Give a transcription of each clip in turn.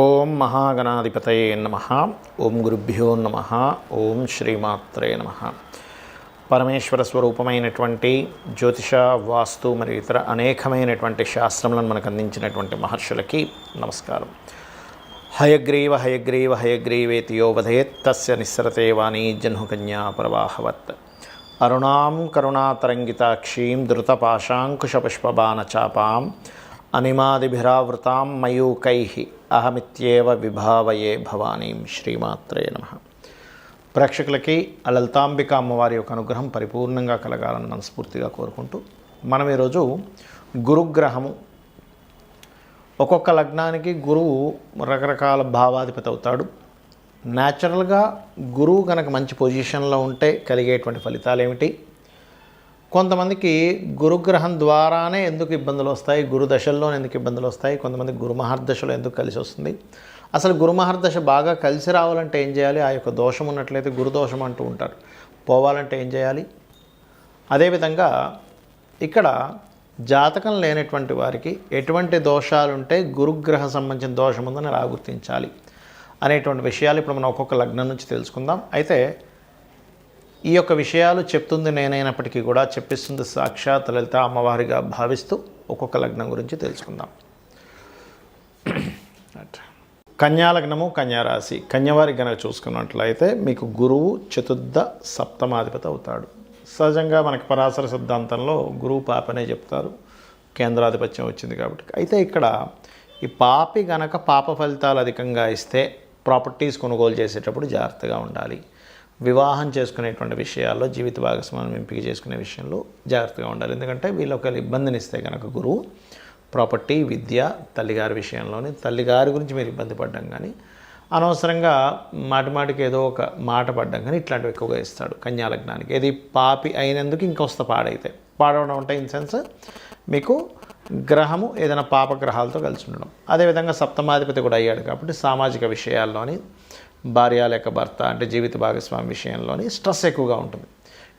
ఓం మహాగణాధిపతయే నమః. ఓం గురుభ్యో నమః. ఓం శ్రీమాత్రే నమః. పరమేశ్వర స్వరూపమైనటువంటి జ్యోతిష, వాస్తు మరియు ఇతర అనేకమైనటువంటి శాస్త్రములను మనకు అందించినటువంటి మహర్షులకి నమస్కారం. హయగ్రీవ హయగ్రీవ హయగ్రీవేతి యో వదేత్ తస్య నిస్సరతే వాణీ జహ్నుకన్యా ప్రవాహవత్. అరుణాం కరుణాతరంగితాక్షీం ధృతపాశాంకుశపుష్పబాణచాపాం అనిమాదిభిరావృతాం మయూకైః అహమిత్యేవ విభావయే భవానీం. శ్రీమాత్రే నమః. ప్రేక్షకులకి లలితాంబిక అమ్మవారి యొక్క అనుగ్రహం పరిపూర్ణంగా కలగాలని మనస్ఫూర్తిగా కోరుకుంటూ మనం ఈరోజు గురుగ్రహము, ఒక్కొక్క లగ్నానికి గురువు రకరకాల భావాధిపతి అవుతాడు. న్యాచురల్గా గురువు కనుక మంచి పొజిషన్లో ఉంటే కలిగేటువంటి ఫలితాలు ఏమిటి, కొంతమందికి గురుగ్రహం ద్వారానే ఎందుకు ఇబ్బందులు వస్తాయి, గురు దశల్లో ఎందుకు ఇబ్బందులు వస్తాయి, కొంతమంది గురు మహర్దశలో ఎందుకు కలిసి వస్తుంది, అసలు గురు మహర్దశ బాగా కలిసి రావాలంటే ఏం చేయాలి, ఆ యొక్క దోషం ఉన్నట్లయితే గురుదోషం అంటూ ఉంటారు, పోవాలంటే ఏం చేయాలి, అదేవిధంగా ఇక్కడ జాతకం లేనటువంటి వారికి ఎటువంటి దోషాలుంటే గురుగ్రహ సంబంధించిన దోషం ఉందని ఎలా గుర్తించాలి అనేటువంటి విషయాలు ఇప్పుడు మనం ఒక్కొక్క లగ్నం నుంచి తెలుసుకుందాం. అయితే ఈ యొక్క విషయాలు చెప్తుంది నేనైనప్పటికీ కూడా చెప్పిస్తుంది సాక్షాత్ లలిత అమ్మవారిగా భావిస్తూ ఒక్కొక్క లగ్నం గురించి తెలుసుకుందాం. కన్యాలగ్నము, కన్యారాశి. కన్యవారికి కనుక చూసుకున్నట్లయితే మీకు గురువు చతుర్థ సప్తమాధిపతి అవుతాడు. సహజంగా మనకి పరాశర సిద్ధాంతంలో గురువు పాపనే చెప్తారు, కేంద్రాధిపత్యం వచ్చింది కాబట్టి. అయితే ఇక్కడ ఈ పాపి గనక పాప ఫలితాలు అధికంగా ఇస్తే ప్రాపర్టీస్ కొనుగోలు చేసేటప్పుడు జాగ్రత్తగా ఉండాలి. వివాహం చేసుకునేటువంటి విషయాల్లో, జీవిత భాగస్వామ్యం ఎంపిక చేసుకునే విషయంలో జాగ్రత్తగా ఉండాలి. ఎందుకంటే వీళ్ళు ఒకవేళ ఇబ్బందిని ఇస్తే కనుక గురువు ప్రాపర్టీ, విద్య, తల్లిగారి విషయంలోని తల్లిగారి గురించి మీరు ఇబ్బంది పడ్డం కానీ, అనవసరంగా మాటిమాటికి ఏదో ఒక మాట పడ్డం కానీ ఇట్లాంటివి ఎక్కువగా ఇస్తాడు కన్యాలగ్నానికి. ఇది పాపి అయినందుకు ఇంకొస్త పాడైతే, పాడవడం అంటే ఇన్ సెన్స్ మీకు గ్రహము ఏదైనా పాపగ్రహాలతో కలిసి ఉండడం. అదేవిధంగా సప్తమాధిపతి కూడా అయ్యాడు కాబట్టి సామాజిక విషయాల్లోని, భార్య లేక భర్త అంటే జీవిత భాగస్వామి విషయంలోని స్ట్రెస్ ఎక్కువగా ఉంటుంది.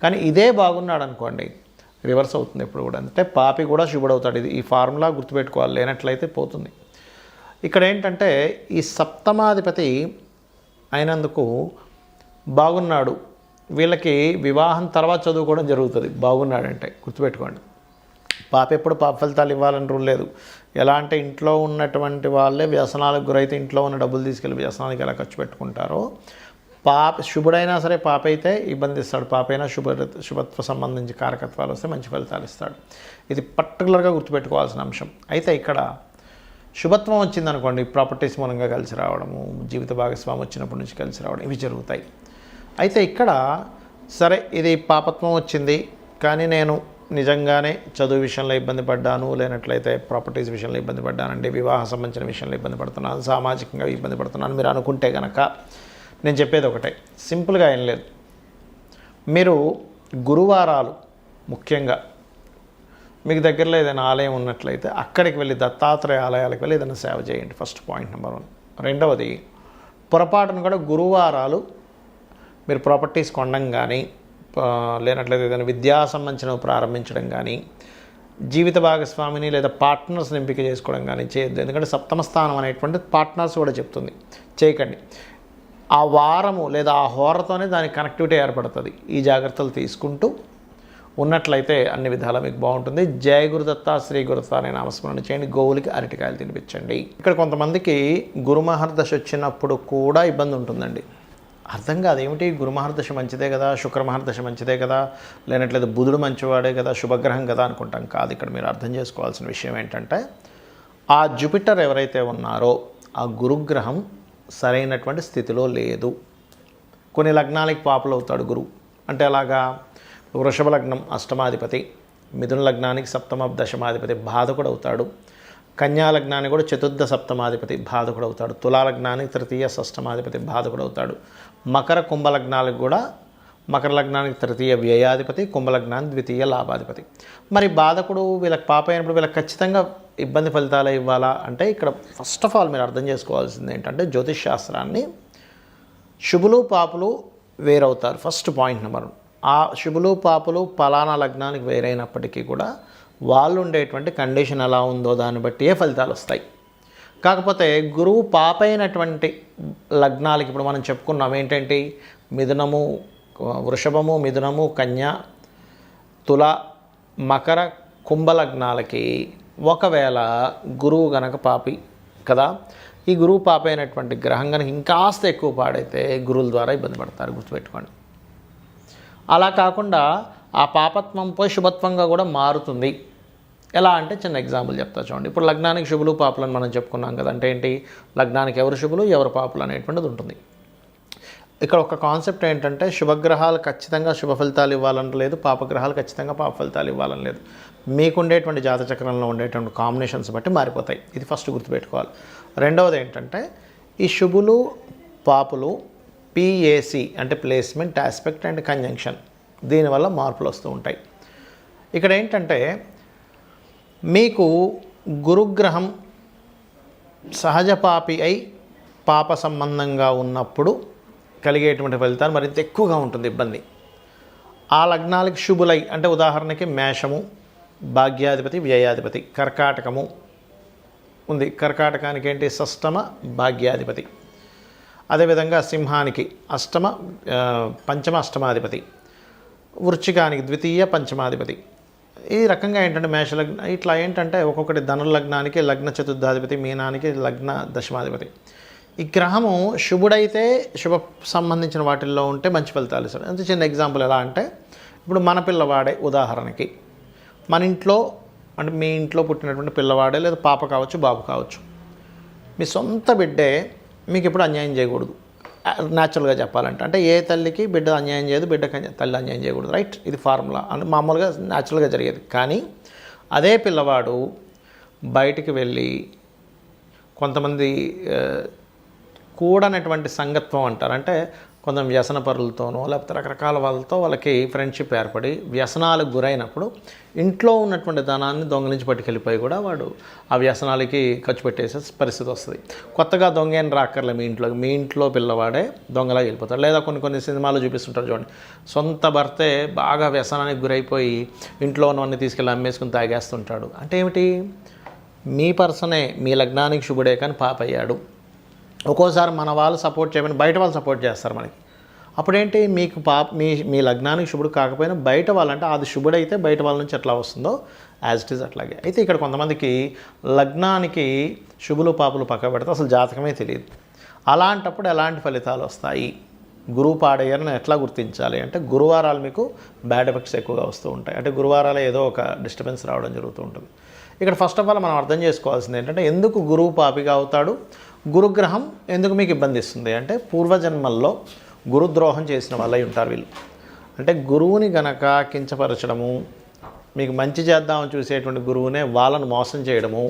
కానీ ఇదే బాగున్నాడు అనుకోండి, రివర్స్ అవుతుంది ఎప్పుడు కూడా. అంటే పాపి కూడా శుభుడవుతాడు. ఇది ఈ ఫార్ములా గుర్తుపెట్టుకోవాలి, లేనట్లయితే పోతుంది. ఇక్కడ ఏంటంటే ఈ సప్తమాధిపతి అయినందుకు బాగున్నాడు, వీళ్ళకి వివాహం తర్వాత చదువుకోవడం జరుగుతుంది బాగున్నాడంటే, గుర్తుపెట్టుకోండి. పాప ఎప్పుడు పాప ఫలితాలు ఇవ్వాలని రూల్ లేదు. ఎలా అంటే ఇంట్లో ఉన్నటువంటి వాళ్ళే వ్యసనాలకు గురైతే ఇంట్లో ఉన్న డబ్బులు తీసుకెళ్ళి వ్యసనానికి ఎలా ఖర్చు పెట్టుకుంటారో, శుభుడైనా సరే పాప అయితే ఇబ్బంది ఇస్తాడు, పాప అయినా శుభత్వ సంబంధించి కారకత్వాలు వస్తే మంచి ఫలితాలు ఇస్తాడు. ఇది పర్టికులర్గా గుర్తుపెట్టుకోవాల్సిన అంశం. అయితే ఇక్కడ శుభత్వం వచ్చిందనుకోండి, ప్రాపర్టీస్ మూలంగా కలిసి రావడము, జీవిత భాగస్వామి వచ్చినప్పటి నుంచి కలిసి రావడం, ఇవి జరుగుతాయి. అయితే ఇక్కడ సరే ఇది పాపత్వం వచ్చింది, కానీ నేను నిజంగానే చదువు విషయంలో ఇబ్బంది పడ్డాను, లేనట్లయితే ప్రాపర్టీస్ విషయంలో ఇబ్బంది పడ్డానండి, వివాహ సంబంధించిన విషయంలో ఇబ్బంది పడుతున్నాను, సామాజికంగా ఇబ్బంది పడుతున్నాను మీరు అనుకుంటే కనుక నేను చెప్పేది ఒకటే, సింపుల్గా ఏం లేదు. మీరు గురువారాలు ముఖ్యంగా మీకు దగ్గరలో ఏదైనా ఆలయం ఉన్నట్లయితే అక్కడికి వెళ్ళి, దత్తాత్రేయ ఆలయాలకు వెళ్ళి ఏదైనా సేవ చేయండి. First point number 1. రెండవది, పొరపాటును కూడా గురువారాలు మీరు ప్రాపర్టీస్ కొనడం కానీ, లేనట్లయితే ఏదైనా విద్యా సంబంధించినవి ప్రారంభించడం కానీ, జీవిత భాగస్వామిని లేదా పార్ట్నర్స్ని ఎంపిక చేసుకోవడం కానీ చేయొద్దు. ఎందుకంటే సప్తమ స్థానం అనేటువంటి పార్ట్నర్స్ కూడా చెప్తుంది, చేయకండి. ఆ వారము లేదా ఆ హోరతోనే దాని కనెక్టివిటీ ఏర్పడుతుంది. ఈ జాగ్రత్తలు తీసుకుంటూ ఉన్నట్లయితే అన్ని విధాలా మీకు బాగుంటుంది. జయ గురుదత్త, శ్రీ గురుదత్త అనే నామస్మరణ చేయండి. గోవులకి అరటికాయలు తినిపించండి. ఇక్కడ కొంతమందికి గురుమహర్దశ వచ్చినప్పుడు కూడా ఇబ్బంది ఉంటుందండి. అర్థం కాదు, ఏమిటి గురుమహర్దశ మంచిదే కదా, శుక్రమహర్దశ మంచిదే కదా, లేనట్లేదు బుధుడు మంచివాడే కదా, శుభగ్రహం కదా అనుకుంటాం. కాదు, ఇక్కడ మీరు అర్థం చేసుకోవాల్సిన విషయం ఏంటంటే ఆ జూపిటర్ ఎవరైతే ఉన్నారో ఆ గురుగ్రహం సరైనటువంటి స్థితిలో లేదు. కొన్ని లగ్నాలకి పాపులు అవుతాడు గురువు. అంటే అలాగా వృషభ లగ్నం అష్టమాధిపతి, మిథున లగ్నానికి సప్తమ దశమాధిపతి బాధకుడు అవుతాడు, కన్యా లగ్నానికి కూడా చతుర్థ సప్తమాధిపతి బాధకుడు అవుతాడు, తులా లగ్నానికి తృతీయ షష్టమాధిపతి బాధకుడు అవుతాడు, మకర కుంభ లగ్నాలకు కూడా మకర లగ్నానికి తృతీయ వ్యయాధిపతి, కుంభలగ్నానికి ద్వితీయ లాభాధిపతి. మరి బాధకుడు వీళ్ళకి పాప అయినప్పుడు వీళ్ళకి ఖచ్చితంగా ఇబ్బంది ఫలితాలు ఇవ్వాలా అంటే ఇక్కడ ఫస్ట్ ఆఫ్ ఆల్ మీరు అర్థం చేసుకోవాల్సింది ఏంటంటే జ్యోతిష్ శాస్త్రాన్ని శుభులు పాపులు వేరవుతారు. First point number 1. ఆ శుభులు పాపులు పలానా లగ్నానికి వేరైనప్పటికీ కూడా వాళ్ళు ఉండేటువంటి కండిషన్ ఎలా ఉందో దాన్ని బట్టి ఫలితాలు వస్తాయి. కాకపోతే గురువు పాపైనటువంటి లగ్నాలకి ఇప్పుడు మనం చెప్పుకున్నాం ఏంటంటే మిథునము, వృషభము, మిథునము, కన్య, తుల, మకర, కుంభ లగ్నాలకి ఒకవేళ గురువు గనక పాపి కదా, ఈ గురువు పాపైనటువంటి గ్రహం కనుక ఇంకాస్త ఎక్కువ పాడైతే గురువుల ద్వారా ఇబ్బంది పడతారు, గుర్తుపెట్టుకోండి. అలా కాకుండా ఆ పాపత్వం పోయి శుభత్వంగా కూడా మారుతుంది. ఎలా అంటే చిన్న ఎగ్జాంపుల్ చెప్తా చూడండి. ఇప్పుడు లగ్నానికి శుభులు పాపులు అని మనం చెప్పుకున్నాం కదా, అంటే ఏంటి, లగ్నానికి ఎవరు శుభులు ఎవరు పాపులు అనేటువంటిది ఉంటుంది. ఇక్కడ ఒక కాన్సెప్ట్ ఏంటంటే శుభగ్రహాలు ఖచ్చితంగా శుభ ఫలితాలు ఇవ్వాలని లేదు, పాపగ్రహాలు ఖచ్చితంగా పాప ఫలితాలు ఇవ్వాలని లేదు. మీకు ఉండేటువంటి జాతచక్రంలో ఉండేటువంటి కాంబినేషన్స్ బట్టి మారిపోతాయి. ఇది ఫస్ట్ గుర్తుపెట్టుకోవాలి. రెండవది ఏంటంటే ఈ శుభులు పాపులు పిఏసి అంటే ప్లేస్మెంట్, ఆస్పెక్ట్ అండ్ కంజంక్షన్, దీనివల్ల మార్పులు వస్తూ ఉంటాయి. ఇక్కడ ఏంటంటే మీకు గురుగ్రహం సహజ పాపి అయి పాప సంబంధంగా ఉన్నప్పుడు కలిగేటువంటి ఫలితాలు మరింత ఎక్కువగా ఉంటుంది ఇబ్బంది. ఆ లగ్నాలకి శుభులై అంటే ఉదాహరణకి మేషము భాగ్యాధిపతి వ్యయాధిపతి, కర్కాటకము ఉంది, కర్కాటకానికి ఏంటి షష్టమ భాగ్యాధిపతి, అదేవిధంగా సింహానికి పంచమ అష్టమాధిపతి, వృశ్చికానికి ద్వితీయ పంచమాధిపతి. ఈ రకంగా ఏంటంటే మేషలగ్న ఇట్లా ఏంటంటే ఒక్కొక్కటి ధనుర్లగ్నానికి లగ్న చతుర్థాధిపతి, మీనానికి లగ్న దశమాధిపతి. ఈ గ్రహము శుభుడైతే శుభ సంబంధించిన వాటిల్లో ఉంటే మంచి ఫలితాలు ఇస్తాడు. అంతే చిన్న ఎగ్జాంపుల్ ఎలా అంటే ఇప్పుడు మన పిల్లవాడే ఉదాహరణకి మన ఇంట్లో అంటే మీ ఇంట్లో పుట్టినటువంటి పిల్లవాడే లేదా పాప కావచ్చు బాబు కావచ్చు, మీ సొంత బిడ్డే మీకు ఎప్పుడు అన్యాయం చేయకూడదు. న్యాచురల్గా చెప్పాలంటే అంటే ఏ తల్లికి బిడ్డ అన్యాయం చేయదు, బిడ్డకి తల్లి అన్యాయం చేయకూడదు, రైట్? ఇది ఫార్ములా అంటే మామూలుగా న్యాచురల్గా జరిగేది. కానీ అదే పిల్లవాడు బయటికి వెళ్ళి కొంతమంది కూడనటువంటి సంగత్వం అంటారు, అంటే కొంత వ్యసన పరులతోనో లేకపోతే రకరకాల వాళ్ళతో వాళ్ళకి ఫ్రెండ్షిప్ ఏర్పడి వ్యసనాలకు గురైనప్పుడు ఇంట్లో ఉన్నటువంటి ధనాన్ని దొంగలించి పట్టుకెళ్ళిపోయి కూడా వాడు ఆ వ్యసనాలకి ఖర్చు పెట్టేసే పరిస్థితి వస్తుంది. కొత్తగా దొంగ ఏం రాక్కర్లే మీ ఇంట్లో పిల్లవాడే దొంగలా వెళ్ళిపోతాడు. లేదా కొన్ని సినిమాలు చూపిస్తుంటారు చూడండి, సొంత భర్తే బాగా వ్యసనానికి గురైపోయి ఇంట్లో ఉన్నవన్నీ తీసుకెళ్ళి అమ్మేసుకుని తాగేస్తుంటాడు. అంటే ఏమిటి, మీ పర్సనే మీ లగ్నానికి శుభుడే కానీ పాప అయ్యాడు. ఒక్కోసారి మన వాళ్ళు సపోర్ట్ చేయమని బయట వాళ్ళు సపోర్ట్ చేస్తారు మనకి. అప్పుడేంటి, మీకు మీ లగ్నానికి శుభుడు కాకపోయినా బయట వాళ్ళంటే అది శుభుడైతే బయట వాళ్ళ నుంచి ఎట్లా వస్తుందో యాజ్ ఇట్ ఈజ్ అట్లాగే. అయితే ఇక్కడ కొంతమందికి లగ్నానికి శుభులు పాపులు పక్క పెడితే అసలు జాతకమే తెలియదు. అలాంటప్పుడు ఎలాంటి ఫలితాలు వస్తాయి, గురువు పాడయ్యారని ఎట్లా గుర్తించాలి అంటే గురువారాలు మీకు బ్యాడ్ ఎఫెక్ట్స్ ఎక్కువగా వస్తూ ఉంటాయి. అంటే గురువారాలు ఏదో ఒక డిస్టర్బెన్స్ రావడం జరుగుతూ ఉంటుంది. ఇక్కడ ఫస్ట్ ఆఫ్ ఆల్ మనం అర్థం చేసుకోవాల్సింది ఏంటంటే ఎందుకు గురువు పాపిగా అవుతాడు, గురుగ్రహం ఎందుకు మీకు ఇబ్బంది ఇస్తుంది అంటే పూర్వజన్మల్లో గురుద్రోహం చేసిన వాళ్ళై ఉంటారు వీళ్ళు. అంటే గురువుని గనక కించపరచడము, మీకు మంచి చేద్దామని చూసేటువంటి గురువునే వాళ్ళను మోసం చేయడము,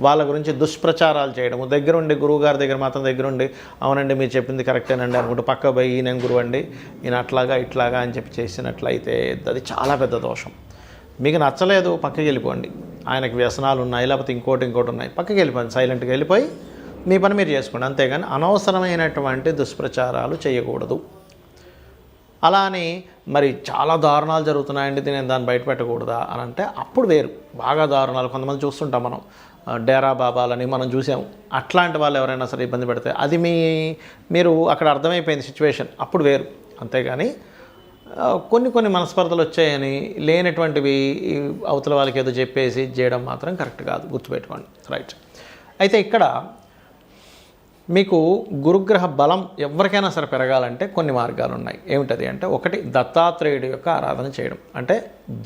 వాళ్ళ గురించి దుష్ప్రచారాలు చేయడము, దగ్గరుండి గురువుగారి దగ్గర మాత్రం దగ్గరుండి అవునండి మీరు చెప్పింది కరెక్టేనండి అనుకుంటూ పక్క పోయి నేను గురువు అండి ఈయన అట్లాగా ఇట్లాగా అని చెప్పి చేసినట్లయితే అది చాలా పెద్ద దోషం. మీకు నచ్చలేదు పక్కకి వెళ్ళిపోండి, ఆయనకు వ్యసనాలు ఉన్నాయి లేకపోతే ఇంకోటి ఉన్నాయి, పక్కకి వెళ్ళిపోండి, సైలెంట్గా వెళ్ళిపోయి మీ పని మీరు చేసుకోండి. అంతేగాని అనవసరమైనటువంటి దుష్ప్రచారాలు చేయకూడదు. అలా అని మరి చాలా దారుణాలు జరుగుతున్నాయండి నేను దాన్ని బయట పెట్టకూడదా అని అంటే అప్పుడు వేరు. బాగా దారుణాలు కొంతమంది చూస్తుంటాం మనం, డేరా బాబాలని మనం చూసాము. అట్లాంటి వాళ్ళు ఎవరైనా సరే ఇబ్బంది పెడితే అది మీరు అక్కడ అర్థమైపోయింది సిచ్యువేషన్, అప్పుడు వేరు. అంతేగాని కొన్ని మనస్పర్ధలు వచ్చాయని లేనటువంటివి అవతల వాళ్ళకి ఏదో చెప్పేసి చేయడం మాత్రం కరెక్ట్ కాదు, గుర్తుపెట్టుకోండి, రైట్? అయితే ఇక్కడ మీకు గురుగ్రహ బలం ఎవరికైనా సరే పెరగాలంటే కొన్ని మార్గాలు ఉన్నాయి. ఏమిటది అంటే ఒకటి దత్తాత్రేయుడి యొక్క ఆరాధన చేయడం, అంటే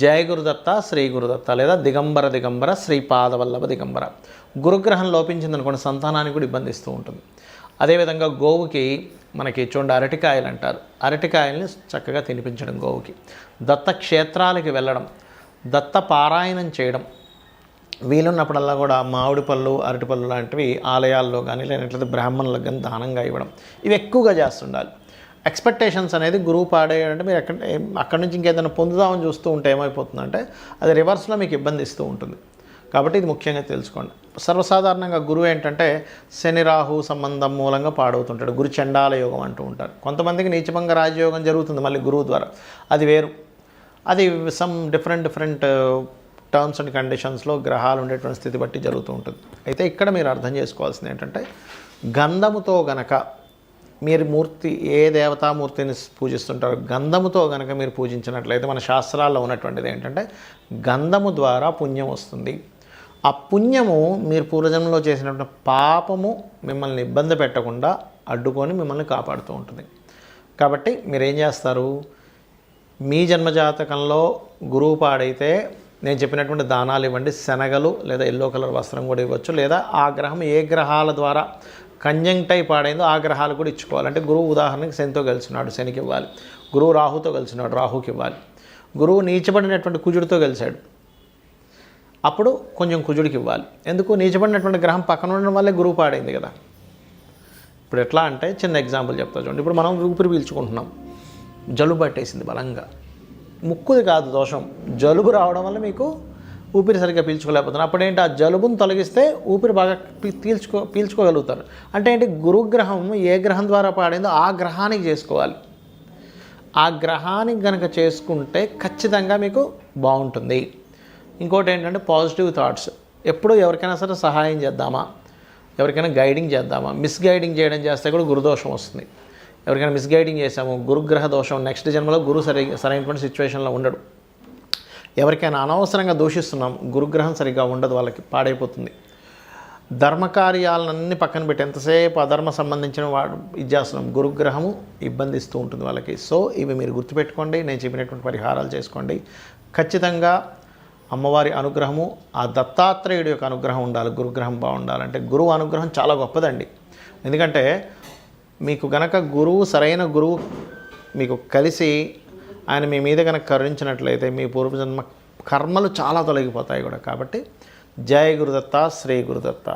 జయ గురుదత్త శ్రీ గురుదత్త లేదా దిగంబర శ్రీపాదవల్లభ దిగంబర. గురుగ్రహం లోపించిందనుకోండి సంతానానికి కూడా ఇబ్బంది ఇస్తూ ఉంటుంది. అదేవిధంగా గోవుకి మనకి చూడండి అరటికాయలు అంటారు, అరటికాయల్ని చక్కగా తినిపించడం గోవుకి. దత్త క్షేత్రాలకి వెళ్ళడం, దత్త పారాయణం చేయడం, వీలున్నప్పుడల్లా కూడా మామిడి పళ్ళు అరటిపళ్ళు లాంటివి ఆలయాల్లో కానీ లేనట్లయితే బ్రాహ్మణులకు కానీ దానంగా ఇవ్వడం, ఇవి ఎక్కువగా చేస్తుండాలి. ఎక్స్పెక్టేషన్స్ అనేది గురువు పాడేయాలంటే మీరు అక్కడి నుంచి ఇంకేదైనా పొందుదామని చూస్తూ ఉంటే ఏమైపోతుందంటే అది రివర్స్లో మీకు ఇబ్బంది ఇస్తూ ఉంటుంది. కాబట్టి ఇది ముఖ్యంగా తెలుసుకోండి. సర్వసాధారణంగా గురువు ఏంటంటే శని రాహు సంబంధం మూలంగా పాడవుతుంటాడు, గురు చండాల యోగం అంటూ ఉంటారు. కొంతమందికి నీచభంగ రాజయోగం జరుగుతుంది మళ్ళీ గురువు ద్వారా, అది వేరు. అది సమ్ డిఫరెంట్ టర్మ్స్ అండ్ కండిషన్స్లో గ్రహాలు ఉండేటువంటి స్థితి బట్టి జరుగుతూ ఉంటుంది. అయితే ఇక్కడ మీరు అర్థం చేసుకోవాల్సింది ఏంటంటే గంధముతో గనక మీరు మూర్తి ఏ దేవతామూర్తిని పూజిస్తుంటారో గంధముతో గనక మీరు పూజించినట్లయితే మన శాస్త్రాల్లో ఉన్నటువంటిది ఏంటంటే గంధము ద్వారా పుణ్యం వస్తుంది. ఆ పుణ్యము మీరు పూర్వజన్మలో చేసినటువంటి పాపము మిమ్మల్ని ఇబ్బంది పెట్టకుండా అడ్డుకొని మిమ్మల్ని కాపాడుతూ ఉంటుంది. కాబట్టి మీరేం చేస్తారు, మీ జన్మజాతకంలో గురువు పాడైతే నేను చెప్పినటువంటి దానాలు ఇవ్వండి. శనగలు లేదా ఎల్లో కలర్ వస్త్రం కూడా ఇవ్వచ్చు. లేదా ఆ గ్రహం ఏ గ్రహాల ద్వారా కంజంక్టై పాడైందో ఆ గ్రహాలు కూడా ఇచ్చుకోవాలి. అంటే గురువు ఉదాహరణకి శనితో కలిసినాడు, శనికి ఇవ్వాలి. గురువు రాహుతో కలిసినాడు, రాహుకి ఇవ్వాలి. గురువు నీచబడినటువంటి కుజుడితో కలిశాడు, అప్పుడు కొంచెం కుజుడికి ఇవ్వాలి. ఎందుకు, నీచబడినటువంటి గ్రహం పక్కన ఉండడం వల్లే గురువు పాడైంది కదా. ఇప్పుడు ఎట్లా అంటే చిన్న ఎగ్జాంపుల్ చెప్తా చూడండి. ఇప్పుడు మనం ఊపిరి పీల్చుకుంటున్నాం, జలుబు పట్టేసింది బలంగా. ముక్కుది కాదు దోషం, జలుబు రావడం వల్ల మీకు ఊపిరి సరిగ్గా పీల్చుకోలేకపోతున్నారు. అప్పుడేంటి, ఆ జలుబును తొలగిస్తే ఊపిరి బాగా పీల్చుకోగలుగుతారు. అంటే ఏంటి, గురుగ్రహం ఏ గ్రహం ద్వారా పాడైందో ఆ గ్రహానికి చేసుకోవాలి. ఆ గ్రహానికి కనుక చేసుకుంటే ఖచ్చితంగా మీకు బాగుంటుంది. ఇంకోటి ఏంటంటే పాజిటివ్ థాట్స్. ఎప్పుడు ఎవరికైనా సరే సహాయం చేద్దామా, ఎవరికైనా గైడింగ్ చేద్దామా. మిస్గైడింగ్ చేయడం చేస్తే కూడా గురుదోషం వస్తుంది. ఎవరికైనా మిస్గైడింగ్ చేసాము, గురుగ్రహ దోషం, నెక్స్ట్ జన్మలో గురువు సరైనటువంటి సిచ్యువేషన్లో ఉండడు. ఎవరికైనా అనవసరంగా దూషిస్తున్నాం, గురుగ్రహం సరిగ్గా ఉండదు, వాళ్ళకి పాడైపోతుంది. ధర్మకార్యాలన్నీ పక్కన పెట్టి ఎంతసేపు అధర్మ సంబంధించిన వాడు ఇది చేస్తున్నాం, గురుగ్రహము ఇబ్బందిస్తూ ఉంటుంది వాళ్ళకి. సో ఇవి మీరు గుర్తుపెట్టుకోండి, నేను చెప్పినటువంటి పరిహారాలు చేసుకోండి. ఖచ్చితంగా అమ్మవారి అనుగ్రహము, ఆ దత్తాత్రేయుడి యొక్క అనుగ్రహం ఉండాలి. గురుగ్రహం బాగుండాలంటే గురువు అనుగ్రహం చాలా గొప్పదండి. ఎందుకంటే మీకు గనక గురువు, సరైన గురువు మీకు కలిసి ఆయన మీ మీద కనుక కరుణించినట్లయితే మీ పూర్వజన్మ కర్మలు చాలా తొలగిపోతాయి కూడా. కాబట్టి జయ గురుదత్త, శ్రీ గురుదత్త.